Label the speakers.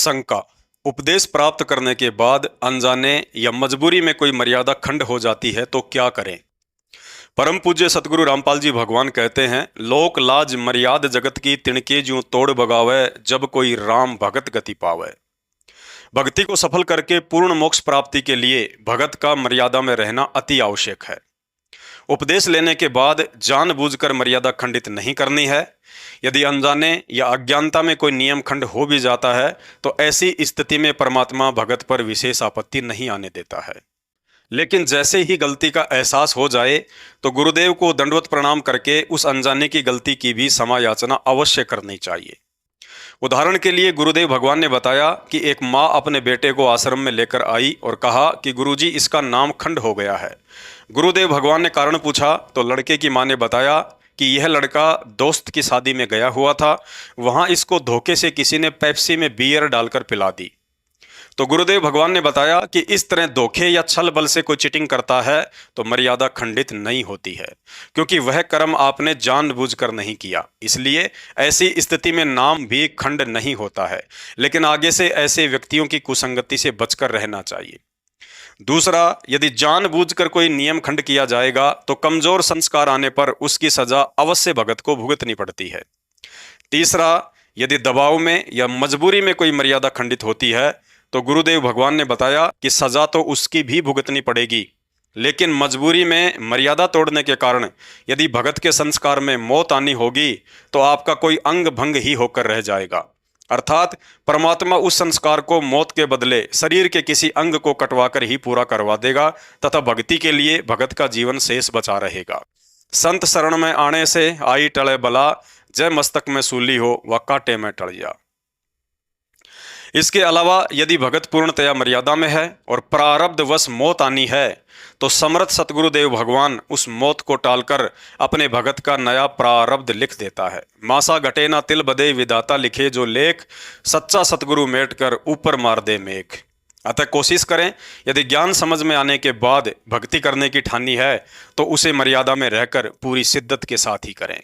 Speaker 1: शंका। उपदेश प्राप्त करने के बाद अनजाने या मजबूरी में कोई मर्यादा खंड हो जाती है तो क्या करें। परम पूज्य सतगुरु रामपाल जी भगवान कहते हैं, लोक लाज मर्याद जगत की तिणके ज्यों तोड़ बगावे, जब कोई राम भगत गति पावे। भक्ति को सफल करके पूर्ण मोक्ष प्राप्ति के लिए भगत का मर्यादा में रहना अति आवश्यक है। उपदेश लेने के बाद जानबूझकर मर्यादा खंडित नहीं करनी है। यदि अनजाने या अज्ञानता में कोई नियम खंड हो भी जाता है तो ऐसी स्थिति में परमात्मा भगत पर विशेष आपत्ति नहीं आने देता है। लेकिन जैसे ही गलती का एहसास हो जाए तो गुरुदेव को दंडवत प्रणाम करके उस अनजाने की गलती की भी क्षमा याचना अवश्य करनी चाहिए। उदाहरण के लिए गुरुदेव भगवान ने बताया कि एक माँ अपने बेटे को आश्रम में लेकर आई और कहा कि गुरुजी, इसका नाम खंड हो गया है। गुरुदेव भगवान ने कारण पूछा तो लड़के की माँ ने बताया कि यह लड़का दोस्त की शादी में गया हुआ था, वहाँ इसको धोखे से किसी ने पेप्सी में बियर डालकर पिला दी। तो गुरुदेव भगवान ने बताया कि इस तरह धोखे या छल बल से कोई चीटिंग करता है तो मर्यादा खंडित नहीं होती है, क्योंकि वह कर्म आपने जानबूझकर नहीं किया। इसलिए ऐसी स्थिति में नाम भी खंड नहीं होता है, लेकिन आगे से ऐसे व्यक्तियों की कुसंगति से बचकर रहना चाहिए। दूसरा, यदि जानबूझकर कोई नियम खंड किया जाएगा तो कमजोर संस्कार आने पर उसकी सजा अवश्य भगत को भुगतनी पड़ती है। तीसरा, यदि दबाव में या मजबूरी में कोई मर्यादा खंडित होती है तो गुरुदेव भगवान ने बताया कि सजा तो उसकी भी भुगतनी पड़ेगी, लेकिन मजबूरी में मर्यादा तोड़ने के कारण यदि भगत के संस्कार में मौत आनी होगी तो आपका कोई अंग भंग ही होकर रह जाएगा। अर्थात परमात्मा उस संस्कार को मौत के बदले शरीर के किसी अंग को कटवाकर ही पूरा करवा देगा तथा भक्ति के लिए भगत का जीवन शेष बचा रहेगा। संत शरण में आने से आई टले बला, जय मस्तक में सूली हो व कांटे में टल जा। इसके अलावा यदि भगत पूर्णतया मर्यादा में है और प्रारब्धवश मौत आनी है तो समर्थ सतगुरुदेव भगवान उस मौत को टालकर अपने भगत का नया प्रारब्ध लिख देता है। मासा घटे ना तिल बदे विधाता लिखे जो लेख, सच्चा सतगुरु मेट कर ऊपर मार दे मेख। अतः कोशिश करें, यदि ज्ञान समझ में आने के बाद भक्ति करने की ठानी है तो उसे मर्यादा में रहकर पूरी शिद्दत के साथ ही करें।